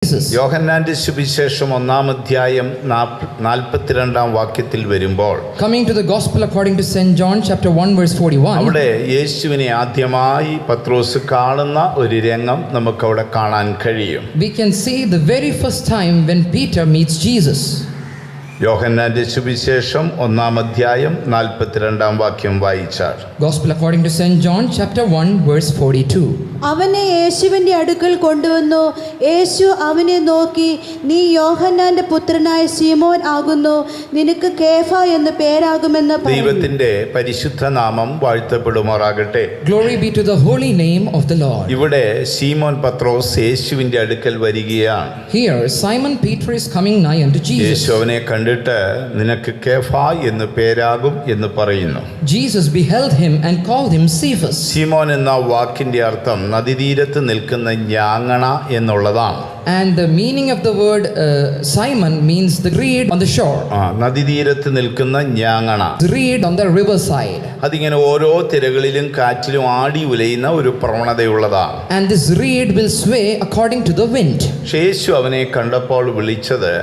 Jesus. യോഹന്നാന്റെ സുവിശേഷം 1-ാം അധ്യായം 42-ാം വാക്യത്തിൽ വരുമ്പോൾ, Coming to the gospel according to St. John chapter 1 verse 41, അവിടെ യേശുവിനെ ആദ്യമായി പത്രോസ് കാണുന്ന ഒരു രംഗം നമുക്കവിടെ കാണാൻ കഴിയും. we can see the very first time when Peter meets Jesus. യോഹന്നാന്റെ സുവിശേഷം 1-ാം അധ്യായം 42-ാം വാക്യം വായിച്ചാൽ, Gospel according to St. John chapter 1 verse 42. അവനെ യേശുവിന്റെ അടുക്കൽ കൊണ്ടുവന്നു. യേശു അവനെ നോക്കി, നീ യോഹന്നാന്റെ പുത്രനായ ശീമോൻ ആകുന്നു, നിനക്ക് കേഫ എന്ന് പേരാകുമെന്ന് പറഞ്ഞു. ദൈവത്തിന്റെ പരിശുദ്ധ നാമം വാഴ്ത്തപ്പെടുമാറാകട്ടെ. Glory be to the holy name of the Lord. ഇവിടെ ശീമോൻ പത്രോസ് യേശുവിന്റെ അടുക്കൽ വരികയാണ്. Here Simon Peter is coming nigh unto Jesus. യേശു അവനെ കണ്ടിട്ട് നിനക്ക് കേഫ എന്ന് പേരാകും എന്ന് പറയുന്നു. Jesus beheld him and called him Cephas. ശീമോൻ എന്ന വാക്കിന്റെ അർത്ഥം നദീതീരത്ത് നിൽക്കുന്ന ഞാങ്ങണ എന്നുള്ളതാണ്. And the meaning of the word Simon means the reed on the shore. നദീതീരത്ത് നിൽക്കുന്ന ഞാങ്ങണ, The reed on the riverside. അതിങ്ങനെ ഓരോ തിരകളിലും കാറ്റിലും ആടി ഉലയുന്ന ഒരു പ്രവണതയുള്ളതാണ്. And this reed will sway according to the wind. യേശു അവനെ കണ്ടപ്പോൾ വിളിച്ചത്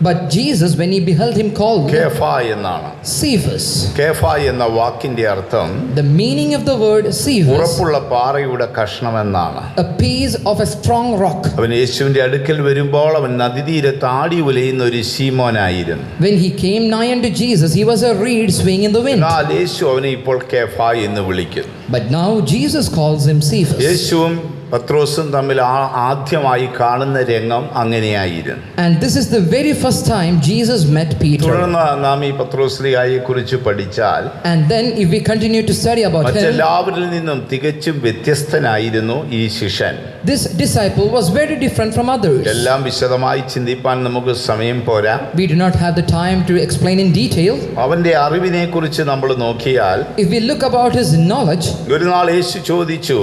But Jesus, when he beheld him, called കേഫ എന്നാണ്. Cephas. കേഫ എന്ന വാക്കിന്റെ അർത്ഥം The meaning of the word Cephas, ഉറപ്പുള്ള പാറയുടെ കഷ്ണം എന്നാണ്. a piece of a strong rock. അവൻ യേശുവിന്റെ അടുക്കൽ വരുമ്പോൾ അവൻ നദീതീരത്ത് ആടി ഉലയുന്ന ഒരു ശീമോനായിരുന്നു. When he came nigh unto Jesus, he was a reed swaying in the wind. എന്നാൽ യേശു അവനെ ഇപ്പോൾ കേഫ എന്ന് വിളിക്കുന്നു. But now Jesus calls him Cephas. യേശുവും പത്രോസും തമ്മിൽ ആദ്യമായി കാണുന്ന രംഗം അങ്ങനെയായിരുന്നു. And this is the very first time Jesus met Peter. തുടർന്ന് നാം ഈ പത്രോസ്ലിഹായെ കുറിച്ച് പഠിച്ചാൽ, And then if we continue to study about him, മറ്റെല്ലാവരിൽ നിന്നും തികച്ചും വ്യത്യസ്തനായിരുന്നു ഈ ശിഷ്യൻ. this disciple was very different from others. എല്ലാം വിശദമായി ചിന്തിപ്പാൻ നമുക്ക് സമയം പോരാ. We do not have the time to explain in detail. അവന്റെ അറിവിനെ കുറിച്ച് നമ്മൾ നോക്കിയാൽ, If we look about his knowledge, ഒരു നാൾ യേശു ചോദിച്ചു,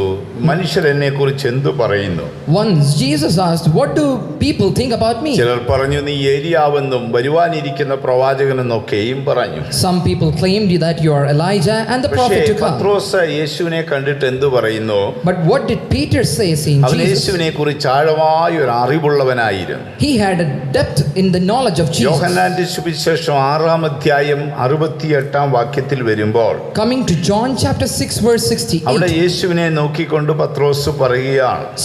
മനുഷ്യർ എന്നെ കുറിച്ച് എന്തു പറയുന്നു? once Jesus asked, what do people think about me? ചിലർ പറഞ്ഞു, നീ ഏലിയാവെന്നും വരുവാനിരിക്കുന്ന പ്രവാചകനെന്നൊക്കെയും പറഞ്ഞു. Some people claimed that you are Elijah and the പക്ഷേ prophet to come. പത്രോസ് യേശുവിനെ കണ്ടിട്ട് എന്തു പറയുന്നു? But what did Peter say seeing അവൻ Jesus? യേശുവിനെ കുറിച്ച് ആഴമായ ഒരു അറിവുള്ളവനായിരുന്നു. He had a depth in the knowledge of Jesus. യോഹന്നാന്റെ സുവിശേഷം 6-ാം അധ്യായം 68-ാം വാക്യത്തിൽ വരുമ്പോൾ, Coming to John chapter 6 verse അവിടെ 68, യേശുവിനെ നോക്കിക്കൊണ്ട് പത്രോസ് പറയുകയാണ്,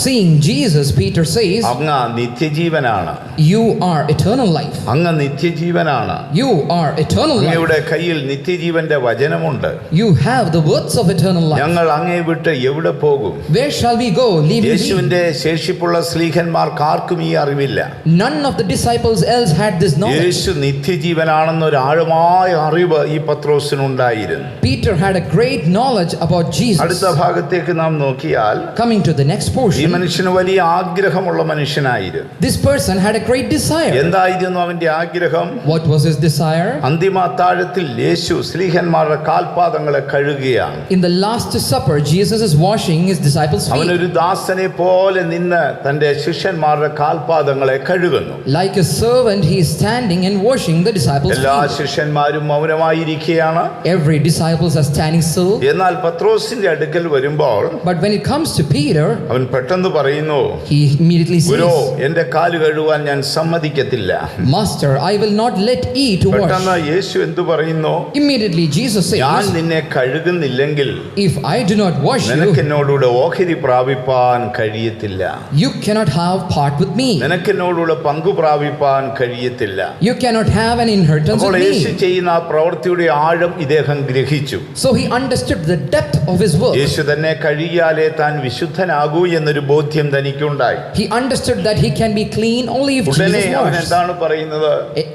seeing Jesus, Peter says, അങ്ങ് നിത്യജീവനാണ്, you are eternal life. അങ്ങ് നിത്യജീവനാണ്, You are eternal life. അങ്ങയുടെ കയ്യിൽ നിത്യജീവന്റെ വചനമുണ്ട്. You have the words of eternal life. ഞങ്ങൾ അങ്ങേ വിട്ട് എവിടെ പോകും? Where shall we go, leaving thee? യേശുവിന്റെ ശേഷിപ്പുള്ള സ്ലീഹന്മാർക്ക് ആർക്കും ഈ അറിവില്ല. None of the disciples else had this knowledge. യേശു നിത്യജീവനാണെന്നൊരു ആഴമായ അറിവ് ഈ പത്രോസിനുണ്ടായിരുന്നു. Peter had a great knowledge about Jesus. അടുത്ത ഭാഗത്തേക്ക് നാം നോക്കിയാൽ, Coming to the next ഈ portion, മനുഷ്യന് വലിയ ആഗ്രഹമുള്ള മനുഷ്യനായിരുന്നു. this person had a great desire. എന്തായിരുന്നു അവന്റെ ആഗ്രഹം? What was his desire? അന്തിമ അത്താഴത്തിൽ യേശു സ്ലീഹന്മാരുടെ കാൽപാദങ്ങളെ കഴുകുകയാണ്. In the last supper, Jesus is washing his disciples' feet. അവനൊരു ദാസനെ പോലെ നിന്ന് തന്റെ ശിഷ്യന്മാരുടെ കാൽപാദങ്ങളെ കഴുകുന്നു. Like a servant, he is standing and washing the disciples' എല്ലാ feet. ശിഷ്യന്മാരും മൗനമായിരിക്കുകയാണ്. Every disciples are standing still. എന്നാൽ പത്രോസിന്റെ അടുക്കൽ വരുമ്പോൾ But when it comes to Peter, അവൻ പെട്ടെന്ന് പറയുന്നു, he immediately ഗുരു, says, എന്റെ കാല് കഴുകുവാൻ ഞാൻ സമ്മതിക്കത്തില്ല. Master, I will not let ye to പെട്ടെന്ന് wash. യേശു എന്തു പറയുന്നു? Immediately Jesus ഞാൻ says, നിന്നെ കഴുകുന്നില്ലെങ്കിൽ if I do not wash നിനക്ക് you, എന്നോടുകൂടെ ഓഹരി പ്രാപിപ്പാൻ കഴിയത്തില്ല. you cannot have part with me. നിനക്ക് എന്നോടുകൂടെ പങ്കു പ്രാപിപ്പാൻ കഴിയത്തില്ല. You cannot have an inheritance അപ്പോൾ with യേശു me. ചെയ്യുന്ന ആ പ്രവൃത്തിയുടെ ആഴം ഇദ്ദേഹം ഗ്രഹിച്ചു. So he understood the depth of his work. യേശു തന്നെ കഴുകിയാലേ താൻ വിശുദ്ധനാകൂ എന്നൊരു ബോധ്യം തനിക്കുണ്ടായി. He understood that he can be clean only if ഉടനെ Jesus അവൻ washes. എന്താണ് പറയുന്നത്?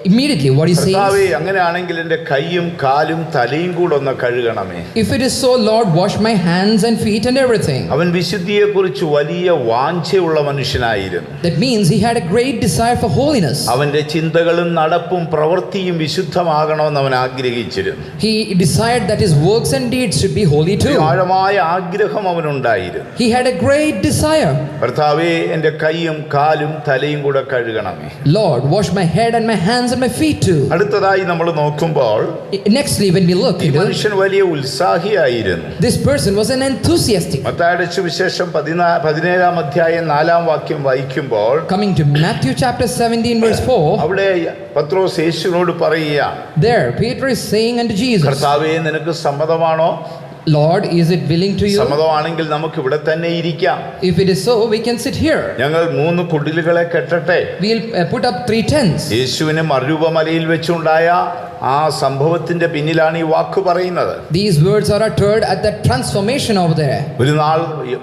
Immediately what he കർത്താവേ, says, അങ്ങനെയാണെങ്കിൽ എന്റെ കൈയും കാലും തലയും കൂടെ ഒന്ന് കഴുകണമേ. if it is so, Lord, wash my hands and feet and everything. അവൻ വിശുദ്ധിയെ കുറിച്ച് വലിയ വാഞ്ചയുള്ള മനുഷ്യനായിരുന്നു. That means he had a great desire for holiness. അവന്റെ ചിന്തകളും നടപ്പും പ്രവൃത്തിയും വിശുദ്ധമാകണമെന്ന് അവൻ ആഗ്രഹിച്ചിരുന്നു. He desired that his works and deeds should be holy ഒരു too. ആഴമായ ആഗ്രഹം അവനുണ്ടായിരുന്നു. He had a great great desire. കർത്താവേ, എൻ്റെ കൈയും കാലും തലയും കൂടെ കഴുകണമേ. Lord, wash my head and my hands and my feet too. അടുത്തതായി നമ്മൾ നോക്കുമ്പോൾ Nextly, when we look ഈ into മനുഷ്യൻ വലിയ ഉത്സാഹിയായിരുന്നു. this person was an enthusiastic. മത്തായിയുടെ സുവിശേഷം 17-ാം അധ്യായം 4-ാം വാക്യം വായിക്കുമ്പോൾ Coming to Matthew chapter 17 verse 4, അവിടെ പത്രോസ് യേശുവിനോട് പറയുക, there Peter is saying unto Jesus, കർത്താവേ, നിനക്ക് സമ്മതമാണോ? Lord, is it willing to you? സമ്മതമാണെങ്കിൽ നമുക്ക് ഇവിടെ തന്നെ ഇരിക്കാം. If it is so, we can sit here. ഞങ്ങൾ 3 കുടിലുകളെ കെട്ടട്ടെ. We'll put up 3 tents. യേശുവിനെ മറുരൂപമലയിൽ വെച്ചുണ്ടായ ആ സംഭവത്തിന്റെ പിന്നിലാണ് ഈ വാക്ക് പറയുന്നത്. These words are uttered at that transformation over there. ഒരു നാൾ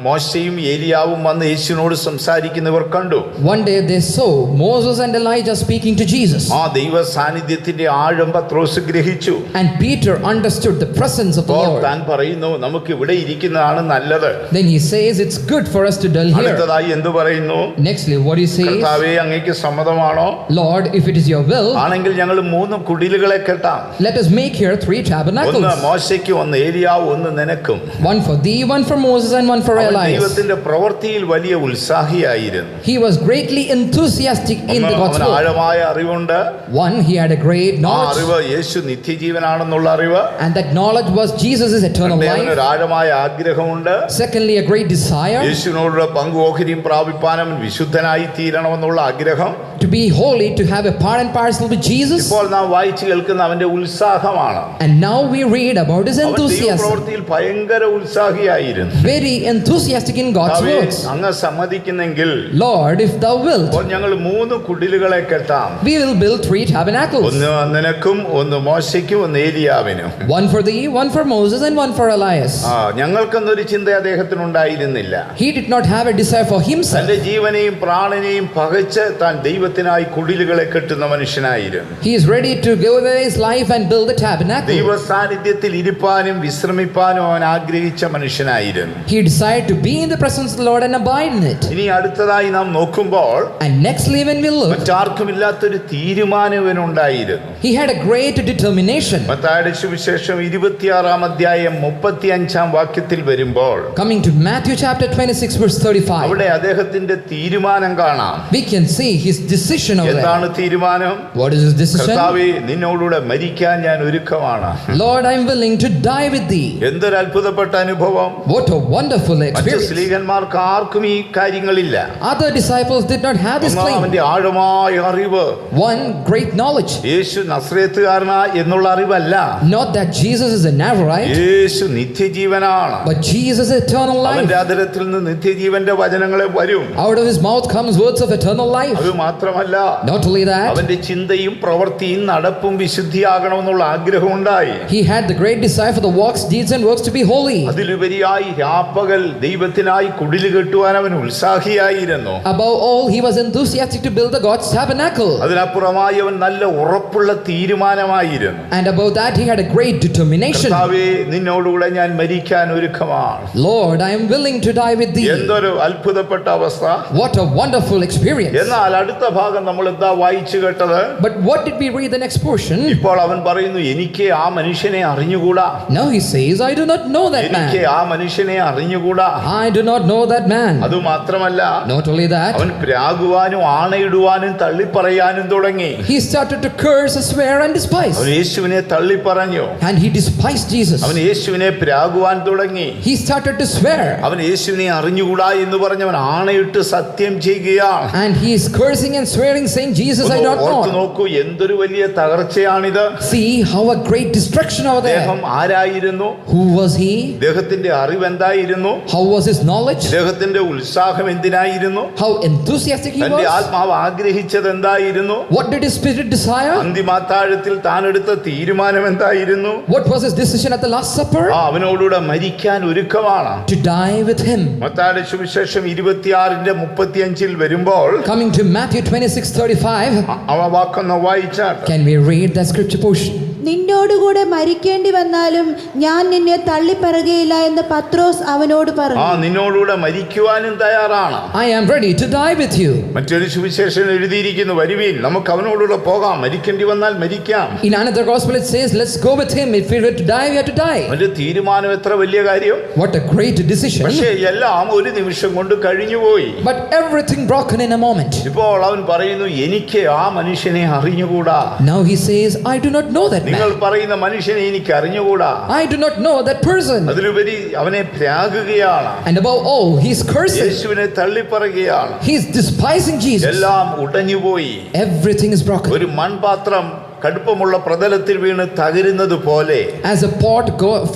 മോശയും ഏലിയാവും വന്ന് യേശുവിനോട് സംസാരിക്കുന്നവർ കണ്ടു. One day they saw Moses and Elijah speaking to Jesus. ആ ദൈവ സാന്നിധ്യത്തിന്റെ ആഴം പത്രോസ് ഗ്രഹിച്ചു. And Peter understood the presence of the അപ്പോൾ Lord. താൻ പറയുന്നു, നമുക്ക് ഇവിടെ ഇരിക്കുന്നതാണ് നല്ലത്. Then he says it's good for us to dwell here. അടുത്തതായി എന്തു പറയുന്നു? Nextly, what he says, കർത്താവേ, അങ്ങേക്ക് സമ്മതമാണോ? Lord, if it is your will, ആണെങ്കിൽ ഞങ്ങൾ 3 കുടിലുകളെ കെട്ടാം. let us make here 3 tabernacles. ഒന്ന് മോശയ്ക്കും, ഒന്ന് ഏലിയാവും, ഒന്ന് നിനക്കും. One for thee, one for Moses, and one for അവൻ Elias. ദൈവത്തിന്റെ പ്രവൃത്തിയിൽ വലിയ ഉത്സാഹിയായിരുന്നു. He was greatly enthusiastic in the God's അവന് work. ആഴമായ അറിവുണ്ട്. One, he had a great ആ knowledge, അറിവ് യേശു നിത്യജീവനാണെന്നുള്ള അറിവ്. and that knowledge was Jesus is eternal life. അവനൊരു ആഴമായ ആഗ്രഹമുണ്ട്. Secondly, a great desire യേശുവിനോടുള്ള പങ്കുഓഹരിയും പ്രാപിപ്പാൻ അവൻ വിശുദ്ധനായി തീരണമെന്നുള്ള ആഗ്രഹം. to be holy, to have a part and parcel with Jesus. ഇപ്പോൾ നാം വായിച്ചു കേൾക്കുന്ന അവന്റെ ഉത്സാഹമാണ്. And now we read about his അവൻ enthusiasm. ദൈവപ്രവൃത്തിയിൽ ഭയങ്കര ഉത്സാഹിയായിരുന്നു. Very enthusiastic in God's കർത്താവേ, works. അങ്ങ് സമ്മതിക്കുന്നെങ്കിൽ Lord, if thou wilt, അപ്പോൾ ഞങ്ങൾ 3 കുടിലുകളെ കെട്ടാം. we will build 3 tabernacles. ഒന്ന് നിനക്കും, ഒന്ന് മോശയ്ക്കും, ഒന്ന് ഏലിയാവിനും. One for thee, one for Moses, and one for Elias. ഞങ്ങൾക്കെന്നൊരു ചിന്ത അദ്ദേഹത്തിനുണ്ടായിരുന്നില്ല. He did not have a desire for himself. തന്റെ ജീവനെയും പ്രാണനെയും പകച്ച് താൻ ദൈവത്തിനായി കുടിലുകളെ കെട്ടുന്ന മനുഷ്യനായിരുന്നു. He is ready to give away his life and build a tabernacle. ദൈവ സാന്നിധ്യത്തിൽ ഇരിപ്പാനും വിശ്രമിപ്പാനും അവൻ ആഗ്രഹിച്ച മനുഷ്യനായിരുന്നു. He decided to be in the presence of the Lord and abide in it. ഇനി അടുത്തതായി നാം നോക്കുമ്പോൾ And nextly, when we look, മറ്റാർക്കും ഇല്ലാത്തൊരു തീരുമാനം ഇവനുണ്ടായിരുന്നു. he had a great determination. മത്തായിയുടെ സുവിശേഷം 26-ാം അധ്യായം 35-ാം വാക്യത്തിൽ വരുമ്പോൾ Coming to Matthew chapter 26 verse 35, അവിടെ അദ്ദേഹത്തിന്റെ തീരുമാനം കാണാം. we can see his decision over there. എന്താണ് തീരുമാനം? What is his decision? കർത്താവേ, നിന്നോടുകൂടെ മരിക്കാൻ ഞാൻ ഒരുക്കമാണ്. Lord, I am willing to die with thee. എന്തൊരു അത്ഭുതപ്പെട്ട അനുഭവം. What a wonderful മറ്റു experience. സ്ലീഹന്മാർക്ക് ആർക്കും ഈ കാര്യങ്ങളില്ല. Other disciples did not have this claim. അവന്റെ ആഴമായ അറിവ് One, great knowledge. യേശു നസ്രേത്തുകാരനാ എന്നുള്ള അറിവല്ല. Not that Jesus is a Nazarite, Yeshu നിത്യജീവനാണ്. but Jesus is eternal life. അവന്റെ അധരത്തിൽ നിന്ന് നിത്യജീവന്റെ വചനങ്ങളെ വരും. Out of his mouth comes words of eternal life. അത് മാത്രമല്ല, Not only that, അവന്റെ ചിന്തയും പ്രവൃത്തിയും നടപ്പും വിശുദ്ധിയാകണമെന്നുള്ള ആഗ്രഹം ഉണ്ടായി. he had the great desire for the walks, deeds and works to be holy. അതിലുപരിയായി രാപ്പകൽ ദൈവത്തിനായി കുടില് കെട്ടുവാൻ അവൻ ഉത്സാഹിയായിരുന്നു. Above all, he was enthusiastic to build the God's tabernacle. അതിനപ്പുറമായി അവൻ നല്ല ഉറപ്പുള്ള തീരുമാനമായിരുന്നു. And above that, he had a great determination. കർത്താവേ, നിന്നോടുകൂടെ ഞാൻ മരിക്കാൻ ഒരുക്കമാണ്. Lord, I am willing to die with thee. എന്തൊരു അത്ഭുതപ്പെട്ട അവസ്ഥ. What a wonderful experience. എന്നാൽ അടുത്ത ഭാഗം നമ്മൾ എന്താ വായിച്ചു കേട്ടത്? But what did we read the next portion? ഇപ്പോൾ അവൻ പറയുന്നു, എനിക്ക് ആ മനുഷ്യനെ അറിഞ്ഞുകൂടാ. Now he says, I do not know that എനിക്ക് man. ആ മനുഷ്യനെ അറിഞ്ഞുകൂടാ. I do not know that man. അതുമാത്രമല്ല, Not only that, അവൻ പ്രാകുവാനും ആണയിടുവാനും തള്ളിപ്പറയാനും തുടങ്ങി. he started to curse, swear and despise. അവൻ യേശുവിനെ തള്ളിപ്പറഞ്ഞു. And he despised Jesus. അവൻ യേശുവിനെ പ്രാകുവാൻ തുടങ്ങി. He started to swear. അവൻ യേശുവിനെ അറിഞ്ഞുകൂടാ എന്ന് പറഞ്ഞവൻ ആണയിട്ട് സത്യം ചെയ്യുകയാണ്. And he is cursing and swearing, saying, Jesus, I don't ഓർത്തു know. നോക്കൂ, എന്തൊരു വലിയ തകർച്ചയാണിത്. See how a great destruction over അദ്ദേഹം there. ആരായിരുന്നു? Who was he? അദ്ദേഹത്തിന്റെ അറിവ് എന്തായിരുന്നു? How was his knowledge? അദ്ദേഹത്തിന്റെ ഉത്സാഹം എന്തിനായിരുന്നു? How enthusiastic he തന്റെ was? ആത്മാവ് ആഗ്രഹിച്ചത് എന്തായിരുന്നു? What did his spirit desire? അന്തിമാത്താഴത്തിൽ താൻ എടുത്ത തീരുമാനം എന്തായിരുന്നു? What was his decision at the Last Supper? അവനോടുകൂടെ മരിക്കാൻ ഒരുക്കമാണ്. To die with him. മത്തായിയുടെ സുവിശേഷം 26:35 വരുമ്പോൾ Coming to Matthew 26:35, അവ വാക്കൊന്ന് വായിച്ചാൽ can we read that scripture portion? നിന്നോടുകൂടെ മരിക്കേണ്ടി വന്നാലും ഞാൻ നിന്നെ തള്ളിപ്പറയുകയില്ല എന്ന് പത്രോസ് അവനോട് പറഞ്ഞു. നിന്നോടുകൂടെ മരിക്കുവാനും തയ്യാറാണ്. I am ready to die with you. മറ്റൊരു സുവിശേഷം എഴുതിയിരിക്കുന്നു, വരുവീൻ നമുക്ക് അവനോടുകൂടെ പോകാം, മരിക്കേണ്ടി വന്നാൽ മരിക്കാം. In another gospel it says, let's go with him. If we were to die, we have to die. ഒരു തീരുമാനം എത്ര വലിയ കാര്യം. What a great decision. പക്ഷേ എല്ലാം ഒരു നിമിഷം കൊണ്ട് കഴിഞ്ഞുപോയി. But everything broken in a moment. ഇപ്പോൾ അവൻ പറയുന്നു, എനിക്ക് ആ മനുഷ്യനെ അറിഞ്ഞുകൂടാ. Now he says, I do not know that നിങ്ങൾ man. പറയുന്ന മനുഷ്യനെ എനിക്ക് അറിഞ്ഞുകൂടാ. I do not know that person. അതിലുപരി അവനെ പ്രാകുകയാണ്. And above all, he's cursing. യേശുവിനെ തള്ളിപ്പറയുകയാണ്. He's despising Jesus. എല്ലാം ഉടഞ്ഞുപോയി. Everything is broken. ഒരു മൺപാത്രം കടുപ്പമുള്ള പ്രതലത്തിൽ വീണ് തകരുന്നത് പോലെ As a pot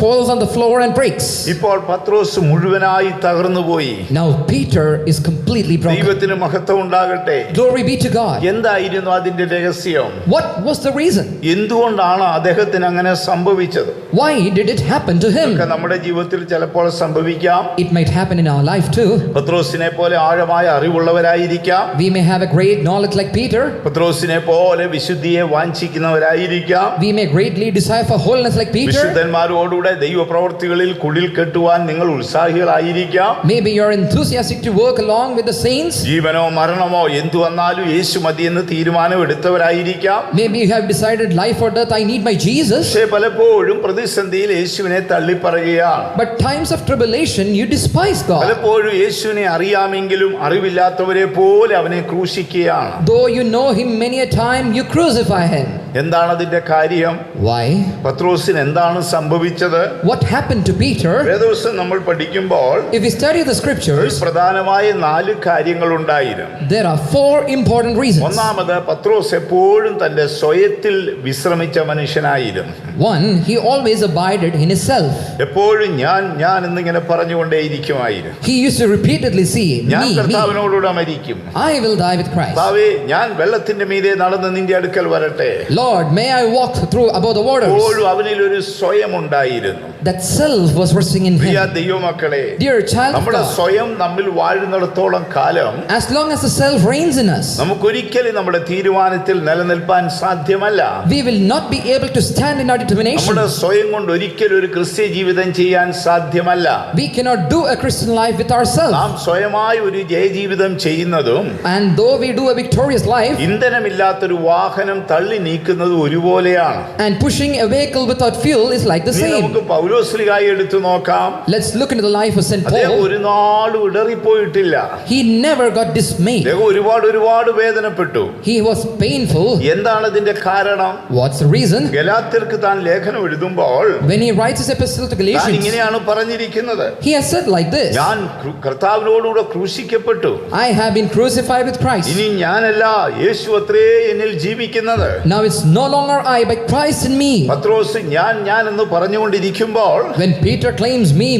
falls on the floor and breaks. ഇപ്പോൾ പത്രോസ് മുഴുവനായി തകർന്നുപോയി. Now Peter is completely broken. ദൈവത്തിന് മഹത്വം ഉണ്ടാകട്ടെ. Glory be to God. എന്തായിരുന്നു അതിന്റെ രഹസ്യം? What was the reason? എന്തുകൊണ്ടാണ് അദ്ദേഹത്തിന് അങ്ങനെ സംഭവിച്ചത്? Why did it happen to him? നമ്മുടെ ജീവിതത്തിൽ ചിലപ്പോൾ സംഭവിക്കാം. It might happen in our life too. പത്രോസിനെ പോലെ ആഴമായ അറിവുള്ളവരായിരിക്കാം. We may have a great knowledge like Peter. പത്രോസിനെ പോലെ വിശുദ്ധിയെ വാഞ്ചിക്കുന്നവരായിരിക്കാം. We may greatly desire for holiness like Peter. വിശുദ്ധന്മാരോടുകൂടെ ദൈവപ്രവർത്തികളിൽ കുടിൽ കെട്ടുവാൻ നിങ്ങൾ ഉത്സാഹികളായിരിക്കാം. Maybe you're enthusiastic to work along with the saints. ജീവനോ മരണമോ എന്തു വന്നാലും യേശു മതിയെന്ന് തീരുമാനം എടുത്തവരായിരിക്കാം. Maybe you have decided life or death, I need my Jesus. പക്ഷേ പലപ്പോഴും പ്രതിസന്ധിയിൽ യേശുവിനെ തള്ളിപ്പറയുകയാണ്. But times of tribulation you despise God. പലപ്പോഴും യേശുവിനെ അറിയാമെങ്കിലും അറിവില്ലാത്തവരെ പോലെ അവനെ ക്രൂശിക്കുകയാണ്. Though you know him many a time, you crucify him. എന്താണ് അതിന്റെ കാര്യം? Why? പത്രോസിന് എന്താണ് സംഭവിച്ചത്? What happened to Peter? വേദപുസ്തകം നമ്മൾ പഠിക്കുമ്പോൾ If we study the scriptures, പ്രധാനമായ 4 കാര്യങ്ങൾ ഉണ്ടായിരുന്നു. there are 4 important reasons. ഒന്നാമത്, പത്രോസ് എപ്പോഴും തന്റെ സ്വയത്തിൽ വിശ്രമിച്ച മനുഷ്യനായിരുന്നു. One, he always abided in himself. എപ്പോഴും ഞാൻ എന്നിങ്ങനെ പറഞ്ഞുകൊണ്ടേയിരിക്കുമായിരുന്നു. He used to repeatedly see ഞാൻ me. കർത്താവിനോടുകൂടെ മരിക്കും. I will die with Christ. കർത്താവേ, ഞാൻ വെള്ളത്തിന്റെ മീതെ നടന്ന് നിന്റെ അടുക്കൽ വരട്ടെ. Lord, may I walk through above the waters. എപ്പോഴും അവനിൽ ഒരു സ്വയം ഉണ്ടായിരുന്നു. That self was resting in Priya him. ദൈവമക്കളെ, Dear child of നമ്മുടെ God, സ്വയം നമ്മിൽ വാഴുന്നിടത്തോളം കാലം as long as the self reigns in us, നമുക്കൊരിക്കലും നമ്മുടെ തീരുമാനത്തിൽ നിലനിൽപ്പാൻ സാധ്യമല്ല. we will not be able to stand in our determination. നമ്മുടെ സ്വയം കൊണ്ട് ഒരിക്കലും ഒരു ക്രിസ്ത്യ ജീവിതം ചെയ്യാൻ സാധ്യമല്ല. We cannot do a Christian life with ourselves. നാം സ്വയമായി ഒരു ജയജീവിതം ചെയ്യുന്നതും And though we do a victorious life, ഇന്ധനമില്ലാത്തൊരു വാഹനം തള്ളി നീക്കുന്നത് ഒരുപോലെയാണ്. and pushing a vehicle without fuel is like the ഇനി same. നമുക്ക് പൗലോസ്ലിഹായെ എടുത്തു നോക്കാം. Let's look into the life of St. അദ്ദേഹം Paul. ഒരു നാളും ഇടറിപ്പോയിട്ടില്ല. He never got dismayed. അദ്ദേഹം ഒരുപാട് വേദനപ്പെട്ടു. He was painful. എന്താണ് ഇതിന്റെ കാരണം? What's the reason? ഗലാത്യർക്ക് താൻ ലേഖനം എഴുതുമ്പോൾ When he writes his epistle to താൻ Galatians, ഇങ്ങനെയാണ് പറഞ്ഞിരിക്കുന്നത്, he has said like this: ഞാൻ കർത്താവിനോടുകൂടെ ക്രൂശിക്കപ്പെട്ടു. I have been crucified with Christ. ഇനി ഞാനല്ല, യേശു അത്രേ എന്നിൽ ജീവിക്കുന്നത്. Now it's no longer I, but Christ in me. പത്രോസ് ഞാൻ എന്ന് പറഞ്ഞുകൊണ്ടിരിക്കുമ്പോൾ When Peter claims me,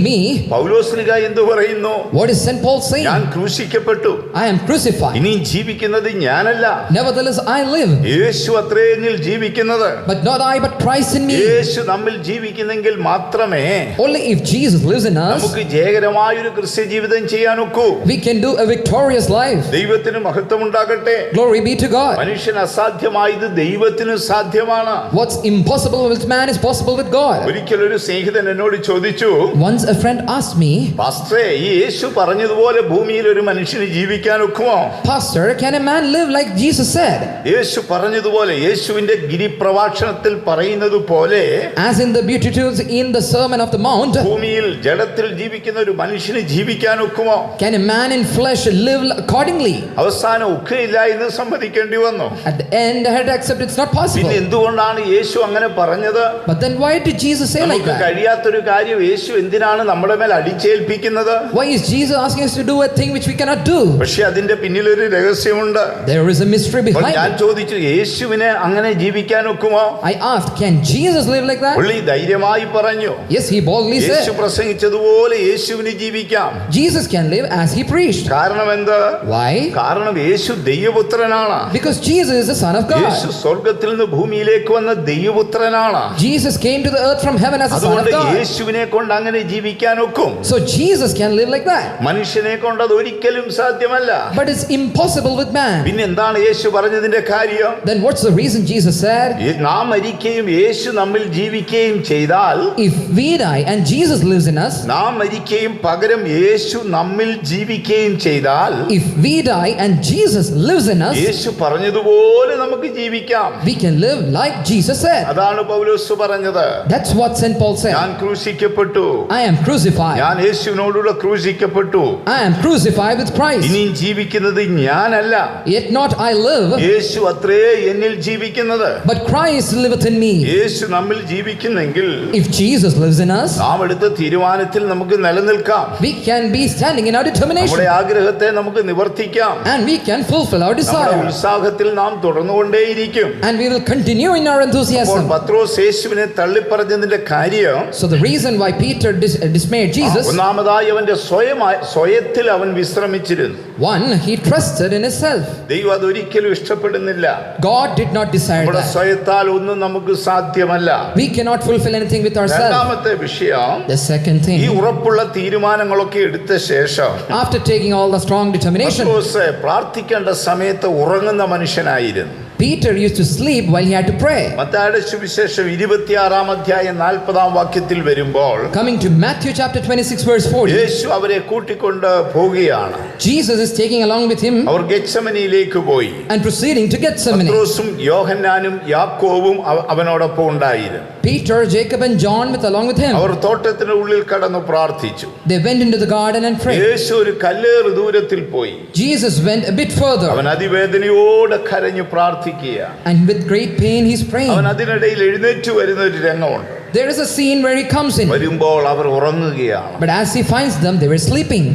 പൗലോസ്ലിഹ എന്തു പറയുന്നു? what is St. Paul saying? ഞാൻ ക്രൂശിക്കപ്പെട്ടു, I am crucified. ഇനി ജീവിക്കുന്നത് ഞാനല്ല, Nevertheless I live, യേശു അത്രേ എന്നിൽ ജീവിക്കുന്നത്. but not I, but Christ in me. യേശു നമ്മിൽ ജീവിക്കുന്നെങ്കിൽ മാത്രമേ Only if Jesus lives in us, നമുക്ക് ജയകരമായ ഒരു ക്രിസ്ത്യ ജീവിതം ചെയ്യാനൊക്കൂ. we can do a victorious life. ദൈവത്തിന് മഹത്വം ഉണ്ടാകട്ടെ. Glory be to God. മനുഷ്യന് അസാധ്യമായത് ദൈവത്തിന് സാധ്യമാണ്. What's impossible with man is possible with God. ഒരിക്കൽ ഒരു സ്നേഹിതൻ എന്നോട് ചോദിച്ചു, Once a friend asked me, പാസ്റ്ററേ, ഈ യേശു പറഞ്ഞതുപോലെ ഭൂമിയിൽ ഒരു മനുഷ്യന് ജീവിക്കാൻ ഒക്കുമോ? Pastor, can a man live like Jesus said? യേശു പറഞ്ഞതുപോലെ, യേശുവിന്റെ ഗിരിപ്രഭാഷണത്തിൽ പറയുന്നത് പോലെ, As in the Beatitudes in the Sermon of the Mount, ഭൂമിയിൽ ജഡത്തിൽ ജീവിക്കുന്ന ഒരു മനുഷ്യന് ജീവിക്കാൻ ഒക്കുമോ? can a man in flesh live accordingly? അവസാനം ഒക്കെയില്ല എന്ന് സമ്മതിക്കേണ്ടി വന്നു. At the end, I had to accept it's not possible. പിന്നെ എന്തുകൊണ്ടാണ് യേശു അങ്ങനെ പറഞ്ഞത്? But then why did Jesus say like നമുക്ക് that? കഴിയാത്തൊരു കാര്യം യേശു എന്തിനാണ് നമ്മുടെ മേൽ അടിച്ചേൽപ്പിക്കുന്നത്? Why is Jesus asking us to do a thing which we cannot do? പക്ഷെ അതിന്റെ പിന്നിലൊരു രഹസ്യമുണ്ട്. There is a mystery അപ്പോൾ behind ഞാൻ it. ചോദിച്ചു, യേശുവിനെ അങ്ങനെ ജീവിക്കാൻ ഒക്കുമോ? I asked, can Jesus live like that? പുള്ളി ധൈര്യമായി പറഞ്ഞു, Yes, he boldly Yeshu said, പ്രസംഗിച്ചതുപോലെ യേശുവിന് ജീവിക്കാം. Jesus can live as he preached. കാരണം എന്ത്? Why? കാരണം യേശു ദൈവപുത്രനാണ്. Because Jesus is the Son of Yeshu God. സ്വർഗത്തിൽ നിന്ന് ഭൂമിയിലേക്ക് വന്ന ദൈവപുത്രനാണ്. Jesus came to the earth from heaven as the Son of അതുകൊണ്ട് God. യേശുവിനെ കൊണ്ട് അങ്ങനെ ജീവിക്കാൻ ഒക്കും. So Jesus can live like that. മനുഷ്യനെ കൊണ്ട് അത് ഒരിക്കലും സാധ്യമല്ല. But it's impossible with man. പിന്നെ എന്താണ് യേശു പറഞ്ഞതിന്റെ കാര്യം? Then what's the reason Jesus said? നാം മരിക്കുകയും യേശു യേശു നമ്മിൽ ജീവിക്കുകയും ചെയ്താൽ, if we die and Jesus lives in us, നാം മരിക്കുകയും പകരം യേശു നമ്മിൽ ജീവിക്കുകയും ചെയ്താൽ, if we die and Jesus lives in us, യേശു പറഞ്ഞതുപോലെ നമുക്ക് ജീവിക്കാം. we can live like Jesus said. അതാണ് പൗലോസ് പറഞ്ഞത്. That's what St. Paul said. ഞാൻ ക്രൂശിക്കപ്പെട്ടു, I am crucified. ഞാൻ യേശുവിനോടുകൂടെ ക്രൂശിക്കപ്പെട്ടു, I am crucified with Christ. ഇനിയും ജീവിക്കുന്നത് ഞാനല്ല, Yet not I live, യേശു അത്രേ എന്നിൽ ജീവിക്കുന്നത്. but Christ liveth in me. യേശു നമ്മിൽ ജീവിക്കുന്നെങ്കിൽ If Jesus lives in us, നാം എടുത്ത തീരുമാനത്തിൽ നമുക്ക് നിലനിൽക്കാം, we can be standing in our determination, നമ്മുടെ ആഗ്രഹത്തെ നമുക്ക് നിവർത്തിക്കാം, and we can fulfill our നമ്മുടെ desire, ഉത്സാഹത്തിൽ നാം തുടർന്നുകൊണ്ടേയിരിക്കും. and we will continue in our അപ്പോൾ enthusiasm. പത്രോസ് യേശുവിനെ തള്ളിപ്പറഞ്ഞതിന്റെ കാര്യം, So the reason why Peter dismayed Jesus, ഒന്നാമതായി അവന്റെ സ്വയത്തിൽ അവൻ വിശ്രമിച്ചിരുന്നു. one, he trusted in himself. ദൈവം അതൊരിക്കലും ഇഷ്ടപ്പെടുന്നില്ല. God did not desire നമ്മുടെ that. സ്വയത്താൽ ഒന്നും നമുക്ക് സാധ്യമല്ല. We cannot fulfill anything with ourselves. രണ്ടാമത്തെ വിഷയം, The second ഈ thing, ഉറപ്പുള്ള തീരുമാനങ്ങളൊക്കെ എടുത്ത ശേഷം after taking all the strong determination, പത്രോസ് പ്രാർത്ഥിക്കേണ്ട സമയത്ത് ഉറങ്ങുന്ന മനുഷ്യനായിരുന്നു. Peter used to sleep while he had to pray. മത്തായിയുടെ സുവിശേഷം 26 അധ്യായം 40 വാക്യത്തിൽ വരുമ്പോൾ, Coming to Matthew chapter 26 verse 40, യേശു അവരെ കൂട്ടിക്കൊണ്ട് പോവുകയാണ്. Jesus is taking along with him അവർ ഗെത്സമനിയിലേക്ക് പോയി. and proceeding to Gethsemane. പത്രോസും യോഹന്നാനും യാക്കോബും അവനോടൊപ്പം ഉണ്ടായിരുന്നു. Peter, Jacob and John along with him. അവർ തോട്ടത്തിന് ഉള്ളിൽ കടന്ന് പ്രാർത്ഥിച്ചു. They went into the garden and prayed. യേശു ഒരു കല്ലേറ് ദൂരത്തിൽ പോയി. Jesus went a bit further, അവൻ അതിവേദനയോടെ കരഞ്ഞു പ്രാർത്ഥിക്കുക. and with great pain he's അവൻ praying. അതിനിടയിൽ എഴുന്നേറ്റ് വരുന്ന ഒരു രംഗമുണ്ട്. There is a scene where he comes in, വരുമ്പോൾ അവർ ഉറങ്ങുകയാണ്. but as he finds them, they were sleeping.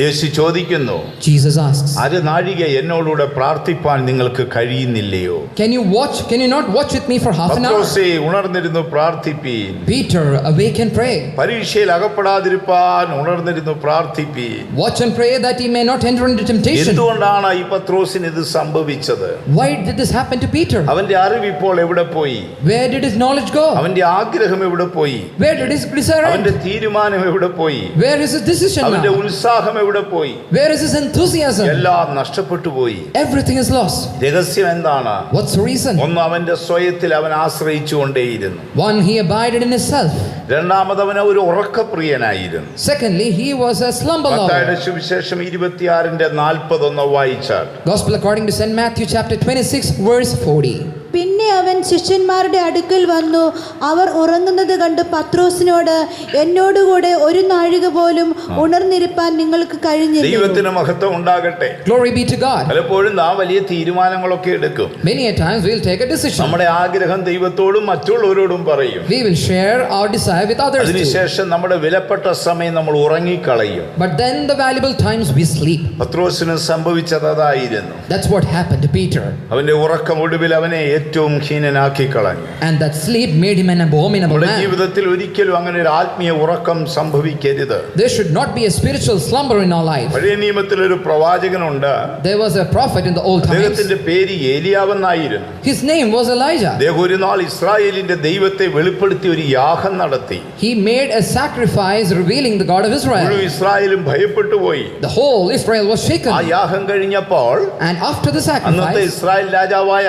യേശു ചോദിക്കുന്നു, Jesus asks, അരനാഴിക എന്നോടുകൂടെ പ്രാർത്ഥിപ്പാൻ നിങ്ങൾക്ക് കഴിയുന്നില്ലയോ? Can you not watch with me for half an hour? പത്രോസേ, ഉണർന്നിരുന്നു പ്രാർത്ഥിപ്പീൻ. Peter, awake and pray. പരീക്ഷയിൽ അകപ്പെടാതിരിപ്പാൻ ഉണർന്നിരുന്നു പ്രാർത്ഥിപ്പീൻ. Watch and pray that he may not enter into temptation. എന്തുകൊണ്ടാണ് ഈ പത്രോസിന് ഇത് സംഭവിച്ചത്? Why did this happen to Peter? അവന്റെ അറിവ് ഇപ്പോൾ എവിടെ പോയി? Where did his knowledge go? അവന്റെ ആഗ്രഹം എവിടെ പോയി? Where did his desire അവന്റെ end? തീരുമാനം എവിടെ പോയി? Where is his decision അവന്റെ now? ഉത്സാഹം എവിടെ പോയി? Where is his enthusiasm? എല്ലാം നഷ്ടപ്പെട്ടു പോയി. Everything is lost. രഹസ്യം എന്താണ്? What's the reason? ഒന്ന്, അവന്റെ സ്വയത്തിൽ അവൻ ആശ്രയിച്ചുകൊണ്ടേയിരുന്നു. One, he abided in himself. രണ്ടാമത്, അവൻ ഒരു ഉറക്കപ്രിയനായിരുന്നു. Secondly, he was a slumber മത്തായിയുടെ lover. സുവിശേഷം 26:41 വായിച്ചാൽ, Gospel according to St. Matthew chapter 26 verse 40. പിന്നെ അവൻ ശിഷ്യന്മാരുടെ അടുക്കൽ വന്നു. അവർ ഉറങ്ങുന്നത് കണ്ട് പത്രോസിനോട്, എന്നോടുകൂടെ ഒരു നാഴിക പോലും ഉണർന്നിരിപ്പാൻ നിങ്ങൾക്ക് കഴിഞ്ഞില്ല. ദൈവത്തിന് മഹത്വം ഉണ്ടാകട്ടെ. Glory be to God. പലപ്പോഴും നാം വലിയ തീരുമാനങ്ങളൊക്കെ എടുക്കും. Many a times we'll take a decision. നമ്മുടെ ആഗ്രഹം ദൈവത്തോടും മറ്റുള്ളവരോടും പറയും. We will share our desire with others too. അതിനുശേഷം നമ്മുടെ വിലപ്പെട്ട സമയം നമ്മൾ ഉറങ്ങിക്കളയും. But then the valuable times we sleep. പത്രോസിന് സംഭവിച്ചത് അതായിരുന്നു. That's what happened to Peter. അവന്റെ ഉറക്കം ഒടുവിൽ അവനെ ഏറ്റവും ഹീനനാക്കി കളഞ്ഞു. And that sleep made him an abominable നമ്മുടെ man. ജീവിതത്തിൽ ഒരിക്കലും അങ്ങനെ ഒരു ആത്മീയ ഉറക്കം സംഭവിക്കരുത്. There should not be a spiritual slumber in our life. പഴയ നിയമത്തിൽ ഒരു പ്രവാചകനുണ്ട്. There was a prophet in the old times. അദ്ദേഹത്തിന്റെ പേര് ഏലിയാവെന്നായിരുന്നു. His name was Elijah. അദ്ദേഹം ഒരു നാൾ ഇസ്രായേലിന്റെ ദൈവത്തെ വെളിപ്പെടുത്തി ഒരു യാഗം നടത്തി. He made a sacrifice revealing the God of Israel. മുഴുവൻ ഇസ്രായേലും ഭയപ്പെട്ടു പോയി. The whole Israel was ആ shaken. യാഗം കഴിഞ്ഞപ്പോൾ And after the അന്നത്തെ sacrifice, ഇസ്രായേൽ രാജാവായ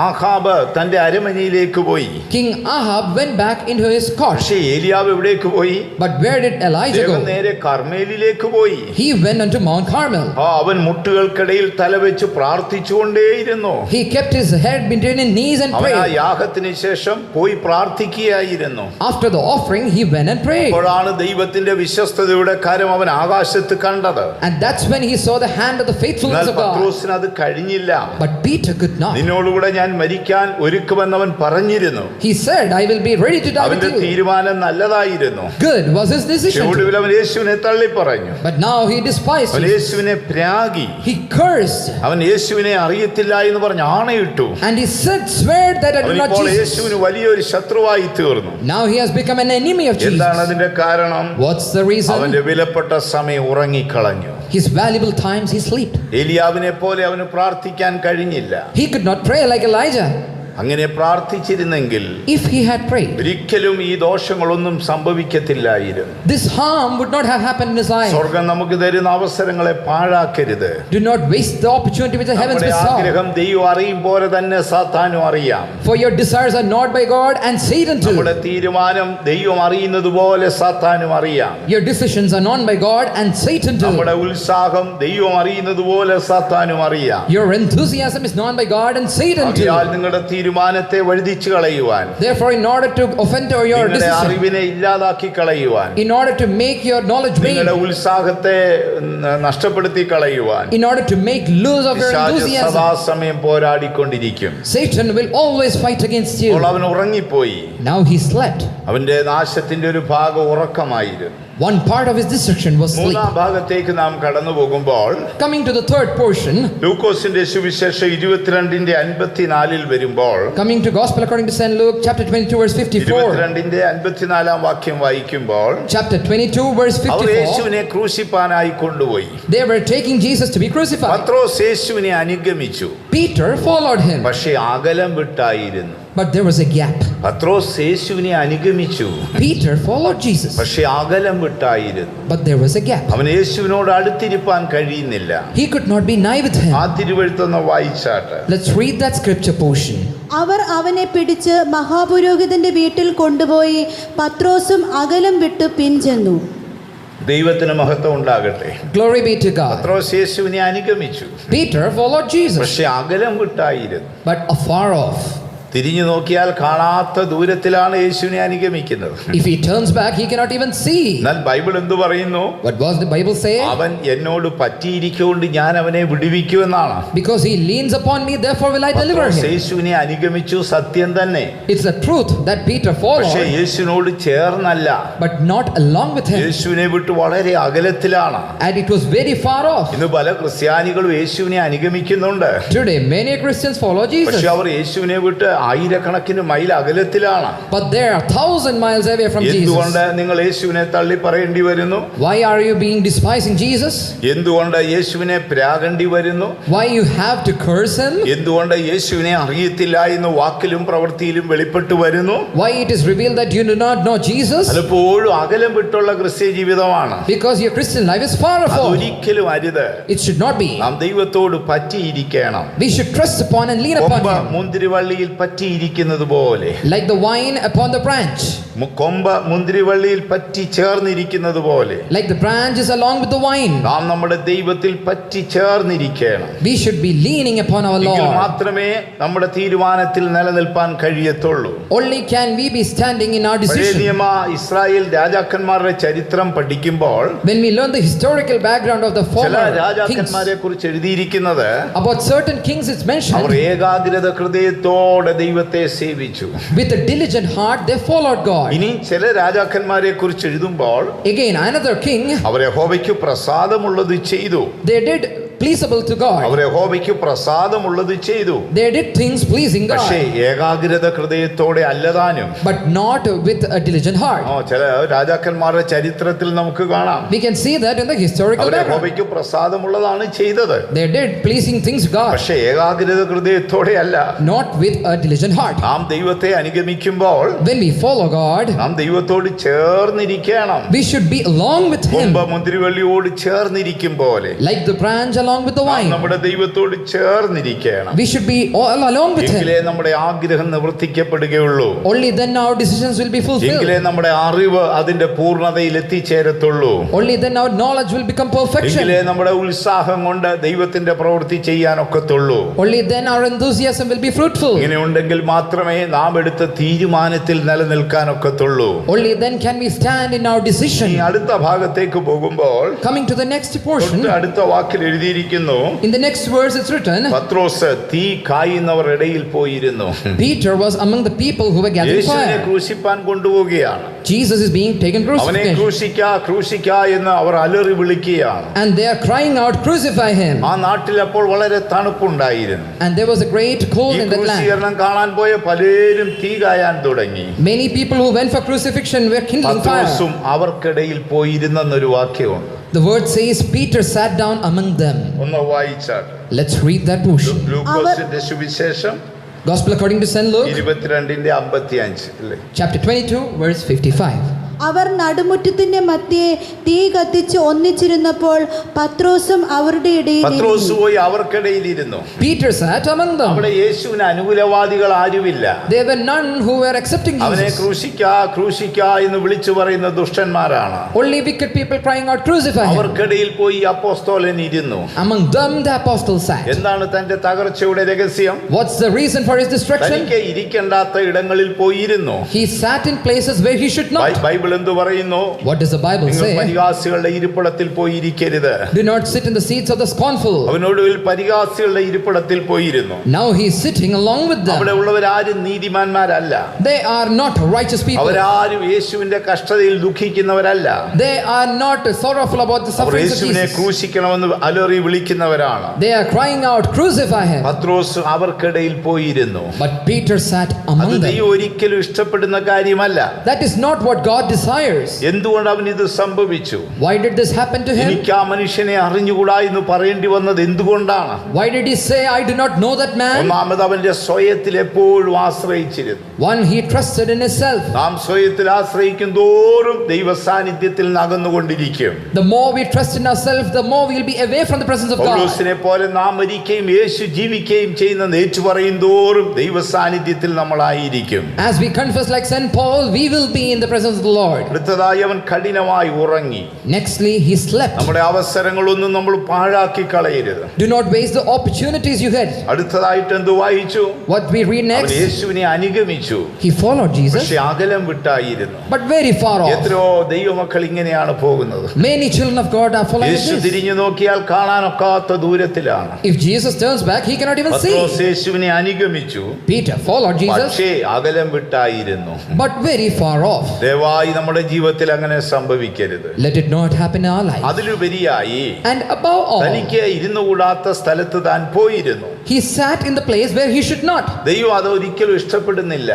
ആഹാബ് തന്റെ അരമനയിലേക്ക് പോയി. King Ahab went back into his court. പക്ഷേ ഏലിയാവ് എവിടേക്ക് പോയി? But where did Elijah അദ്ദേഹം go? നേരെ കർമ്മേലിലേക്ക് പോയി. He went unto Mount Carmel. അവൻ മുട്ടുകൾക്കിടയിൽ തലവെച്ച് പ്രാർത്ഥിച്ചുകൊണ്ടേയിരുന്നു. He kept his head between his knees and അവൻ ആ prayed. യാഗത്തിന് ശേഷം പോയി പ്രാർത്ഥിക്കുകയായിരുന്നു. After the offering, he went and prayed. അപ്പോഴാണ് ദൈവത്തിന്റെ വിശ്വസ്തതയുടെ കാര്യം അവൻ ആകാശത്ത് കണ്ടത്. And that's when he saw the hand of the faithfulness എന്നാൽ of God. പത്രോസിന് അത് കഴിഞ്ഞില്ല. But Peter could not. നിന്നോടുകൂടെ ഞാൻ മരിക്കാൻ ഒരുക്കുമെന്ന് അവൻ പറഞ്ഞിരുന്നു. He said, I will be ready to die with അവന്റെ you. തീരുമാനം നല്ലതായിരുന്നു. Good was his decision. ഒടുവിൽ അവൻ യേശുവിനെ തള്ളി പറഞ്ഞു. But now he despised അവൻ him. യേശുവിനെ പ്രാഗി. He cursed. അവൻ യേശുവിനെ അറിയത്തില്ല എന്ന് പറഞ്ഞ് ആണയിട്ടു. And he said, swear that I do not അവനിപ്പോൾ Jesus. യേശുവിന് വലിയൊരു ശത്രുവായി തീർന്നു. Now he has become an enemy of എന്താണ് Jesus. അതിന്റെ കാരണം? What's the reason? അവന്റെ വിലപ്പെട്ട സമയം ഉറങ്ങിക്കളഞ്ഞു. His valuable times he slept. ഏലിയാവിനെ പോലെ അവന് പ്രാർത്ഥിക്കാൻ കഴിഞ്ഞില്ല. He could not pray like Elijah. അങ്ങനെ പ്രാർത്ഥിച്ചിരുന്നെങ്കിൽ if he had prayed, ഒരിക്കലും ഈ ദോഷങ്ങളൊന്നും സംഭവിക്കത്തില്ലായിരുന്നു. this harm would not have happened in his life. സ്വർഗം നമുക്ക് തരുന്ന അവസരങ്ങളെ പാഴാക്കരുത്. Do not waste the opportunity which the heavens നമ്മുടെ bestow. ആഗ്രഹം ദൈവം അറിയും പോലെ തന്നെ സാത്താനും അറിയാം. For your desires are not by God and Satan too. നമ്മുടെ തീരുമാനം ദൈവം അറിയുന്നത് പോലെ സാത്താനും അറിയാം. Your decisions are known by God and Satan too. നമ്മുടെ ഉത്സാഹം ദൈവം അറിയുന്നത് പോലെ സാത്താനും അറിയാം. Your enthusiasm is known by God and Satan too. അതിനാൽ നിങ്ങളുടെ തീരുമാനത്തെ വഴുതിച്ചു കളയുവാൻ, Therefore, in order to offend your നിങ്ങളുടെ decision, അറിവിനെ ഇല്ലാതാക്കി കളയുവാൻ, in order to make your knowledge vain, നിങ്ങളുടെ ഉത്സാഹത്തെ നഷ്ടപ്പെടുത്തി കളയുവാൻ in order to make loose of your പിശാച് enthusiasm, സദാസമയം പോരാടിക്കൊണ്ടിരിക്കും. Satan will always fight against you. അപ്പോൾ അവൻ ഉറങ്ങിപ്പോയി. Now he slept. അവന്റെ നാശത്തിന്റെ ഒരു ഭാഗം ഉറക്കമായിരുന്നു. One part of his destruction was sleep. മൂന്നാം ഭാഗത്തേക്ക് നാം കടന്നു പോകുമ്പോൾ Coming to the third portion, ലൂക്കോസിന്റെ സുവിശേഷം 22:54 വരുമ്പോൾ, coming to Gospel according to St. Luke, chapter 22, verse 54. 22:54 വാക്യം വായിക്കുമ്പോൾ, Chapter 22, verse അവർ 54. യേശുവിനെ ക്രൂശിപ്പാനായി കൊണ്ടുപോയി. They were taking Jesus to be crucified. പത്രോസ് യേശുവിനെ അനുഗമിച്ചു, Peter followed him, പക്ഷേ അകലം വിട്ടായിരുന്നു. but there was a gap. പത്രോസ് യേശുവിനെ അനുഗമിച്ചു, Peter followed Jesus, പക്ഷേ അകലം വിട്ടായിരുന്നു. but there was a gap. അവൻ യേശുവിനോട് അടുത്തിരിപ്പാൻ കഴിയുന്നില്ല. He could not be nigh with him. ആ തിരുവെഴുത്തൊന്ന് വായിച്ചാട്ട്. Let's read that scripture portion. അവർ അവനെ പിടിച്ച് മഹാപുരോഹിതന്റെ വീട്ടിൽ കൊണ്ടുപോയി പത്രോസും അകലം വിട്ടു പിൻചെന്നു. ദൈവത്തിന് മഹത്വം ഉണ്ടാകട്ടെ. Glory be to God. പത്രോസ് യേശുവിനെ അനുഗമിച്ചു, Peter followed Jesus, പക്ഷെ അകലം വിട്ടായിരുന്നു. but afar off. തിരിഞ്ഞു നോക്കിയാൽ കാണാത്ത ദൂരത്തിലാണ് യേശുവിനെ അനുഗമിക്കുന്നത്. If he turns back, he cannot even see. എന്നാൽ ബൈബിൾ എന്തു പറയുന്നു? What was the Bible say? അവൻ എന്നോട് പറ്റിയിരിക്കൊണ്ട് ഞാൻ അവനെ വിടുവിക്കുമെന്നാണ്. Because he leans upon me, therefore will I deliver Pathros him. യേശുവിനെ അനുഗമിച്ചു, സത്യം തന്നെ. It's the truth that Peter പക്ഷേ followed, യേശുവിനോട് ചേർന്നല്ല, but not along with him. യേശുവിനെ വിട്ട് വളരെ അകലത്തിലാണ്. And it was very far off. ഇന്ന് പല ക്രിസ്ത്യാനികളും യേശുവിനെ അനുഗമിക്കുന്നുണ്ട്, Today, many Christians follow Jesus, പക്ഷെ അവർ യേശുവിനെ വിട്ട് ആയിരക്കണക്കിന് mile അകലത്തിലാണ്. but they are 1,000 miles away from Jesus. എന്തുകൊണ്ട് നിങ്ങൾ യേശുവിനെ തള്ളി പറയേണ്ടി വരുന്നു? Why are you being despising Jesus? എന്തുകൊണ്ട് യേശുവിനെ പ്രാകേണ്ടി വരുന്നു? Why you have to curse him? എന്തുകൊണ്ട് യേശുവിനെ അറിയത്തില്ല എന്ന് വാക്കിലും പ്രവൃത്തിയിലും വെളിപ്പെട്ടു വരുന്നു? Why it is revealed that you do not know Jesus? പലപ്പോഴും അകലം വിട്ടുള്ള ക്രിസ്ത്യ ജീവിതമാണ്. Because your Christian life is far off. അതൊരിക്കലും അരുത്. It should not be. നാം ദൈവത്തോട് പറ്റിയിരിക്കണം. We should trust upon and lean upon കൊമ്പ് him, മുന്തിരിവള്ളിയിൽ പറ്റിയിരിക്കുന്നത് പോലെ, like the vine upon the branch, കൊമ്പ് മുന്തിരിവള്ളിയിൽ പറ്റി ചേർന്നിരിക്കുന്നത് പോലെ like the branch is along with the vine. നാം നമ്മുടെ ദൈവത്തിൽ പറ്റി ചേർന്നിരിക്കണം. We should be leaning upon our എങ്കിൽ Lord. മാത്രമേ നമ്മുടെ തീരുമാനത്തിൽ നിലനിൽപ്പാൻ കഴിയത്തുള്ളൂ. Only can we be standing in our പഴയ decision. നിയമ ഇസ്രായേൽ രാജാക്കന്മാരുടെ ചരിത്രം പഠിക്കുമ്പോൾ When we learn the historical background of the ചില former kings, രാജാക്കന്മാരെ കുറിച്ച് എഴുതിയിരിക്കുന്നത് about certain kings it's our mentioned, ഏകാഗ്രത ഹൃദയത്തോടെ ദൈവത്തെ സേവിച്ചു. with a diligent heart they followed God. ഇനി ചില രാജാക്കന്മാരെ കുറിച്ച് എഴുതുമ്പോൾ Again, another king, അവർ യഹോവയ്ക്ക് പ്രസാദമുള്ളത് ചെയ്തു. they did pleasable to God. അവർ യഹോവയ്ക്ക് പ്രസാദമുള്ളത് ചെയ്തു. They did things pleasing പക്ഷേ God, ഏകാഗ്രത ഹൃദയത്തോടെ അല്ലതാനും. but not with a diligent heart. ചില രാജാക്കന്മാരുടെ ചരിത്രത്തിൽ നമുക്ക് കാണാം, We can see that in the historical our background. യഹോവയ്ക്ക് പ്രസാദമുള്ളതാണ് ചെയ്തത്, They did pleasing things to God, പക്ഷേ ഏകാഗ്രത ഹൃദയത്തോടെ അല്ല. not with a diligent heart. നാം ദൈവത്തെ അനുഗമിക്കുമ്പോൾ When we follow God, നാം ദൈവത്തോട് ചേർന്നിരിക്കണം. we should be along with him, കൊമ്പ് മുന്തിരിവള്ളിയോട് ചേർന്നിരിക്കും പോലെ like the branch along with the നാം vine. നമ്മുടെ ദൈവത്തോട് ചേർന്നിരിക്കണം. We should be all along with എങ്കിലേ him. നമ്മുടെ ആഗ്രഹം നിവർത്തിക്കപ്പെടുകയുള്ളൂ. Only then our decisions will be fulfilled. എങ്കിലേ നമ്മുടെ അറിവ് അതിന്റെ പൂർണ്ണതയിൽ എത്തിച്ചേരത്തുള്ളൂ. Only then our knowledge will become perfection. എങ്കിലേ നമ്മുടെ ഉത്സാഹം കൊണ്ട് ദൈവത്തിന്റെ പ്രവൃത്തി ചെയ്യാനൊക്കത്തുള്ളൂ. Only then our enthusiasm will be fruitful. ഇങ്ങനെ ഉണ്ടെങ്കിൽ മാത്രമേ നാം എടുത്ത തീരുമാനത്തിൽ നിലനിൽക്കാനൊക്കത്തുള്ളൂ. Only then can we stand in our ഈ decision. അടുത്ത ഭാഗത്തേക്ക് പോകുമ്പോൾ Coming to the next portion, അടുത്ത വാക്കിൽ എഴുതിയിരിക്കുന്നു, in the next verse it's written, പത്രോസ് തീ കായുന്നവർ ഇടയിൽ പോയിരുന്നു. Peter was among the people who were gathering യേശുവിനെ fire. ക്രൂശിപ്പാൻ കൊണ്ടുപോവുകയാണ്. Jesus is being taken അവനെ crucifixion, ക്രൂശിക്കാ എന്ന് അവർ അലറി വിളിക്കുകയാണ്. and they are crying out, crucify him. ആ നാട്ടിൽ അപ്പോൾ വളരെ തണുപ്പുണ്ടായിരുന്നു. And there was a great ഈ cold in that land. ക്രൂശീകരണം കാണാൻ പോയ പലരും തീ കായാൻ തുടങ്ങി. Many people who went for crucifixion were kindling fire. പത്രോസും അവർക്കിടയിൽ പോയിരുന്നെന്നൊരു വാക്യമുണ്ട്. The word says Peter sat down among them. ഒന്ന് വായിച്ചാൽ Let's read that portion. ലൂക്കോസിന്റെ സുവിശേഷം Gospel according to St. Luke, 22:55 അല്ലേ? chapter 22, verse 55. അവർ നടുമുറ്റത്തിന്റെ മധ്യേ തീ കത്തിച്ച് ഒന്നിച്ചിരുന്നപ്പോൾ പത്രോസും അവരുടെ ഇടയിൽ പത്രോസ് ഇരുന്നു. പോയി അവർക്കിടയിൽ ഇരുന്നു. Peter sat among them. അവിടെ യേശുവിന് അനുകൂലവാദികൾ ആരുമില്ല. There were none who were accepting അവനെ Jesus. ക്രൂശിക്ക എന്ന് വിളിച്ചു പറയുന്ന ദുഷ്ടന്മാരാണ്. Only wicked people crying out, crucify him. അവർക്കിടയിൽ പോയി അപ്പോസ്തലൻ ഇരുന്നു. Among them the apostle sat. എന്താണ് തന്റെ തകർച്ചയുടെ രഹസ്യം? What's the reason for his destruction? തനിക്ക് ഇരിക്കേണ്ടാത്ത ഇടങ്ങളിൽ പോയി ഇരുന്നു. He sat in places where he should not. Bible എന്തു പറയുന്നു? What does the Bible നിങ്ങൾ say? പരിഹാസികളുടെ ഇരിപ്പിടത്തിൽ പോയി ഇരിക്കരുത്. Do not sit in the seats of the scornful. അവനൊടുവിൽ പരിഹാസികളുടെ ഇരിപ്പിടത്തിൽ പോയിരുന്നു. Now he is sitting along with them. അവിടെ ഉള്ളവരാരും നീതിമാന്മാരല്ല. They are not righteous people. അവരാരും യേശുവിന്റെ കഷ്ടതയിൽ ദുഃഖിക്കുന്നവരല്ല. They are not sorrowful about the our sufferings of യേശുവിനെ Jesus. ക്രൂശിക്കണമെന്ന് അലറി വിളിക്കുന്നവരാണ്. They are crying out, crucify him. പത്രോസ് അവർക്കിടയിൽ പോയിരുന്നു. But Peter sat അത് among them. ദൈവം ഒരിക്കലും ഇഷ്ടപ്പെടുന്ന കാര്യമല്ല. That is not what God desires. എന്തുകൊണ്ട് അവൻ ഇത് സംഭവിച്ചു? Why did this happen to him? എനിക്ക് ആ മനുഷ്യനെ അറിഞ്ഞുകൂടാ എന്ന് പറയേണ്ടി വന്നത് എന്തുകൊണ്ടാണ്? Why did he say, I do not know that man? ഒന്നാമത് അവന്റെ സ്വയത്തിൽ എപ്പോഴും ആശ്രയിച്ചിരുന്നു. One, he trusted in himself. നാം സ്വയത്തിൽ ആശ്രയിക്കും തോറും ദൈവ സാന്നിധ്യത്തിൽ അകന്നുകൊണ്ടിരിക്കും. The more we trust in ourselves, the more we will be away from the presence of God. പൗലോസിനെ പോലെ നാം മരിക്കുകയും യേശു ജീവിക്കുകയും ചെയ്യുന്ന ഏറ്റു പറയും തോറും ദൈവ സാന്നിധ്യത്തിൽ നമ്മളായിരിക്കും. As we confess like St. Paul, we will be in the presence of the Lord. അടുത്തതായി അവൻ കഠിനമായി ഉറങ്ങി. Nextly, he slept. നമ്മുടെ അവസരങ്ങളൊന്നും നമ്മൾ പാഴാക്കി കളയരുത്. Do not waste the opportunities you get. അടുത്തതായിട്ട് എന്ത് വായിച്ചു? What we read അവൻ next, യേശുവിനെ അനുഗമിച്ചു. he followed Jesus, പക്ഷെ അകലം വിട്ടായിരുന്നു. but very far off. എത്രയോ ദൈവമക്കൾ ഇങ്ങനെയാണ് പോകുന്നത്. Many children of God are following Yeshu this. തിരിഞ്ഞു നോക്കിയാൽ കാണാനൊക്കാത്ത ദൂരത്തിലാണ്. If Jesus turns back, he cannot even see. പത്രോസ് യേശുവിനെ അനുഗമിച്ചു. Peter followed Jesus, പക്ഷേ അകലം വിട്ടായിരുന്നു. but very far off. ദയവായി നമ്മുടെ ജീവിതത്തിൽ അങ്ങനെ സംഭവിക്കരുത്. Let it not happen in our life. അതിലുപരിയായി And above all, തനിക്ക് ഇരുന്നുകൂടാത്ത സ്ഥലത്ത് താൻ പോയിരുന്നു. he sat in the place where he should not. ദൈവം അത് ഒരിക്കലും ഇഷ്ടപ്പെടുന്നില്ല.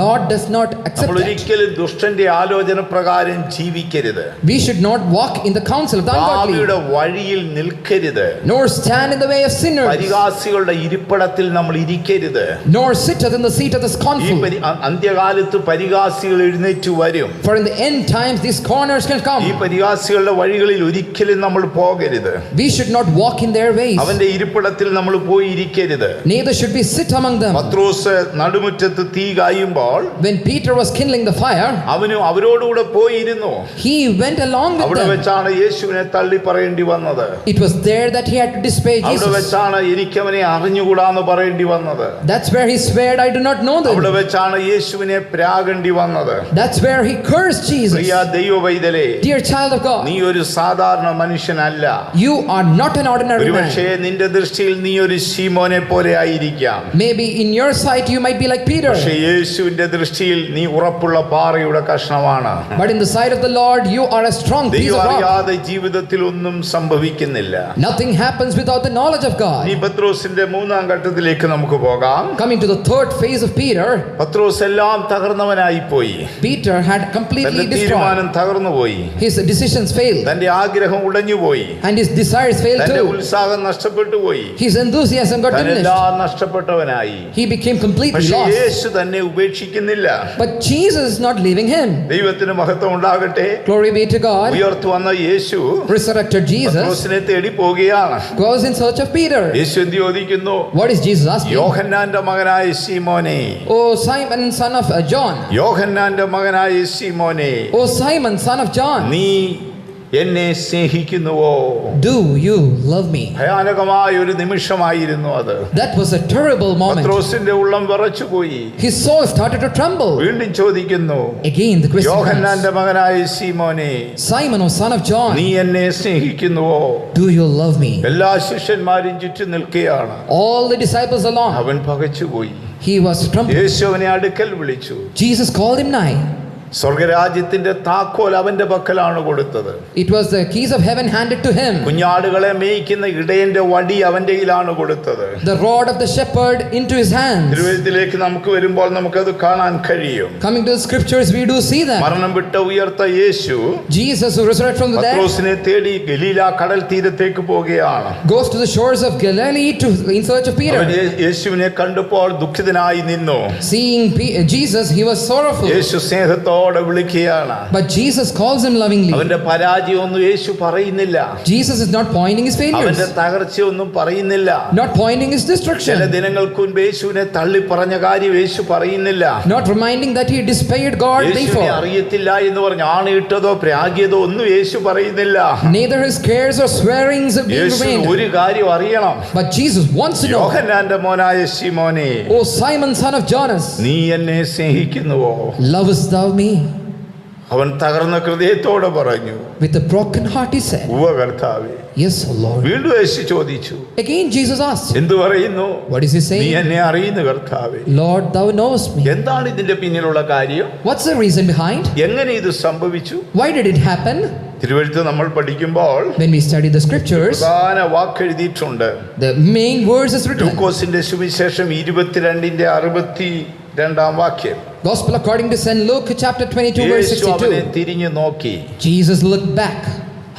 Lord does not accept നമ്മൾ that. ഒരിക്കലും ദുഷ്ടന്റെ ആലോചന പ്രകാരം ജീവിക്കരുത്. We should not walk in the counsel of the ungodly, പാപിയുടെ വഴിയിൽ നിൽക്കരുത്. nor stand in the way of sinners, പരിഹാസികളുടെ ഇരിപ്പിടത്തിൽ നമ്മൾ ഇരിക്കരുത്. nor sitteth in the seat of the ഈ scornful. അന്ത്യകാലത്ത് പരിഹാസികൾ എഴുന്നേറ്റ് വരും. For in the end times these corners can ഈ come. പരിഹാസികളുടെ വഴികളിൽ ഒരിക്കലും നമ്മൾ പോകരുത്. We should not walk in their ways, അവന്റെ ഇരിപ്പിടത്തിൽ നമ്മൾ പോയി ഇരിക്കരുത്. neither should we sit among them. പത്രോസ് നടുമുറ്റത്ത് തീ കായുമ്പോൾ When Peter was kindling the fire, അവനും അവരോടുകൂടെ പോയിരുന്നു. he went along with അവിടെ them. വെച്ചാണ് യേശുവിനെ തള്ളി പറയേണ്ടി വന്നത്. It was there that he had to disobey അവിടെ Jesus. വെച്ചാണ് എനിക്കവനെ അറിഞ്ഞുകൂടാന്ന് പറയേണ്ടി വന്നത്. That's where he swore, I do not know അവിടെ them. വെച്ചാണ് യേശുവിനെ പ്രാകേണ്ടി വന്നത്. That's where he cursed Jesus. Priya ദൈവവൈതലേ, Dear child of God, നീ ഒരു സാധാരണ മനുഷ്യനല്ല. you are not an ordinary ഒരുപക്ഷേ man. നിന്റെ ദൃഷ്ടിയിൽ നീ ഒരു ശീമോനെ പോലെ ആയിരിക്കാം. Maybe in your sight you might be like Peter, പക്ഷേ യേശുവിന്റെ ദൃഷ്ടിയിൽ നീ ഉറപ്പുള്ള പാറയുടെ കഷ്ണമാണ്. but in the sight of the Lord you are a strong piece ദൈവം of rock. അറിയാതെ ജീവിതത്തിൽ ഒന്നും സംഭവിക്കുന്നില്ല. Nothing happens without the knowledge of God. ഈ പത്രോസിന്റെ മൂന്നാം ഘട്ടത്തിലേക്ക് നമുക്ക് പോകാം. Coming to the third phase of Peter, പത്രോസ് എല്ലാം തകർന്നവനായി പോയി. Peter had completely തന്റെ destroyed. തീരുമാനം തകർന്നുപോയി. His decisions failed, തന്റെ ആഗ്രഹം ഉടഞ്ഞുപോയി. and his desires failed തന്റെ too. ഉത്സാഹം നഷ്ടപ്പെട്ടു പോയി. His enthusiasm got diminished. തന്നെല്ലാം നഷ്ടപ്പെട്ടവനായി. He became completely പക്ഷേ lost. യേശു തന്നെ ഉപേക്ഷിക്കുന്നില്ല. But Jesus is not leaving him. ദൈവത്തിന് മഹത്വം ഉണ്ടാകട്ടെ. Glory be to God. ഉയർത്തു വന്ന യേശു Resurrected Jesus പത്രോസിനെ തേടി പോവുകയാണ്. goes in search of Peter. യേശു എന്ത് ചോദിക്കുന്നു? What is Jesus asking? യോഹന്നാന്റെ മകനായ ശീമോനെ, O Simon, son of John. യോഹന്നാന്റെ മകനായ ശീമോനെ, O Simon, son of John. നീ എന്നെ സ്നേഹിക്കുന്നുവോ? Do you love me? ഭയാനകമായ ഒരു നിമിഷമായിരുന്നു അത്. That was a terrible moment. പത്രോസിന്റെ ഉള്ളം വിറച്ചുപോയി. His soul started to tremble. വീണ്ടും ചോദിക്കുന്നു, Again the question യോഹന്നാന്റെ comes. മകനായ ശീമോനെ, Simon, O son of John. നീ എന്നെ സ്നേഹിക്കുന്നുവോ? Do you love me? എല്ലാ ശിഷ്യന്മാരും ചുറ്റും നിൽക്കുകയാണ്. All the disciples along. അവൻ പകച്ചുപോയി. He was trembling. യേശു അവനെ അടുക്കൽ വിളിച്ചു. Jesus called him nigh. സ്വർഗരാജ്യത്തിന്റെ താക്കോൽ അവന്റെ പക്കലാണ് കൊടുത്തത്. It was the keys of heaven handed to him. കുഞ്ഞാടുകളെ മേയ്ക്കുന്ന ഇടയന്റെ വടി അവന്റെ കയ്യിലാണ് കൊടുത്തത്. The rod of the shepherd into his hands. തിരുവചനത്തിലേക്ക് നമുക്ക് വരുമ്പോൾ നമുക്കത് കാണാൻ കഴിയും. Coming to the scriptures, we do see that. മരണം വിട്ട ഉയർത്ത യേശു Jesus, who resurrected from the dead, പത്രോസിനെ തേടി ഗലീല കടൽ തീരത്തേക്ക് പോകുകയാണ്. goes to the shores of Galilee in search of Peter. അവൻ യേശുവിനെ കണ്ടപ്പോൾ ദുഃഖിതനായി നിന്നു. Seeing Jesus, he was sorrowful. യേശു സ്നേഹത്തോടെ വിളിക്കുകയാണ്. But Jesus calls him lovingly. അവന്റെ പരാജയമൊന്നും യേശു പറയുന്നില്ല. Jesus is not pointing his failures, അവന്റെ തകർച്ചയൊന്നും പറയുന്നില്ല. not pointing his destruction, ചില ദിനങ്ങൾക്ക് മുൻപ് യേശുവിനെ തള്ളി പറഞ്ഞ കാര്യം യേശു പറയുന്നില്ല. not reminding that he despaired God യേശുവിനെ before. അറിയത്തില്ല എന്ന് പറഞ്ഞ് ആണിയിട്ടതോ പ്രാഗ്യതോ ഒന്നും യേശു പറയുന്നില്ല. Neither his cares or swearings have been Yeshu remained. ഒരു കാര്യം അറിയണം. But Jesus wants to know, യോഹന്നാന്റെ മോനായ ശിമോനേ, O Simon, son of Jonas, നീ എന്നെ സ്നേഹിക്കുന്നുവോ? lovest thou me? അവൻ തകർന്ന ഹൃദയത്തോടെ പറഞ്ഞു, With a broken heart he said, ഉവ്വ കർത്താവേ. Yes, O Lord. വീണ്ടും യേശു ചോദിച്ചു, Again Jesus asked, എന്തു പറയുന്നു? what is he നീ saying? എന്നെ അറിയുന്നു കർത്താവേ. Lord, thou knowest me. എന്താണ് ഇതിന്റെ പിന്നിലുള്ള കാര്യം? What's the reason behind? എങ്ങനെ ഇത് സംഭവിച്ചു? Why did it happen? തിരുവെഴുത്ത് നമ്മൾ പഠിക്കുമ്പോൾ When we study the scriptures, പ്രധാന വാക്കെഴുതിയിട്ടുണ്ട്. the main verse is written. ലൂക്കോസിന്റെ സുവിശേഷം 22:62 Gospel according to St. Luke, chapter 22, verse യേശു അവനെ 62. തിരിഞ്ഞു നോക്കി. Jesus looked back.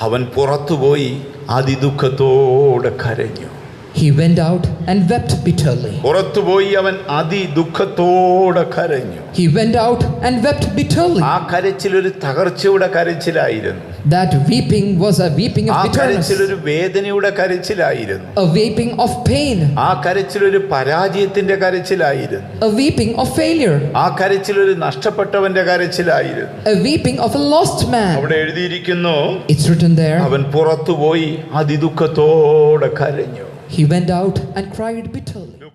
അവൻ പുറത്തുപോയി അതിദുഃഖത്തോടെ കരഞ്ഞു. He went out and wept bitterly. പുറത്തുപോയി അവൻ അതിദുഃഖത്തോടെ കരഞ്ഞു. He went out and wept bitterly. ആ കരച്ചിൽ ഒരു തകർച്ചയുടെ കരച്ചിലായിരുന്നു. That weeping was a weeping ആ of bitterness, കരച്ചിൽ ഒരു വേദനയുടെ കരച്ചിലായിരുന്നു. a weeping of pain, ആ കരച്ചിൽ ഒരു പരാജയത്തിന്റെ കരച്ചിലായിരുന്നു. a weeping of failure, ആ കരച്ചിൽ ഒരു നഷ്ടപ്പെട്ടവന്റെ കരച്ചിലായിരുന്നു. a weeping of a lost man. അവിടെ എഴുതിയിരിക്കുന്നു, It's written there, അവൻ പുറത്തുപോയി അതിദുഃഖത്തോടെ കരഞ്ഞു. he went out and cried bitterly.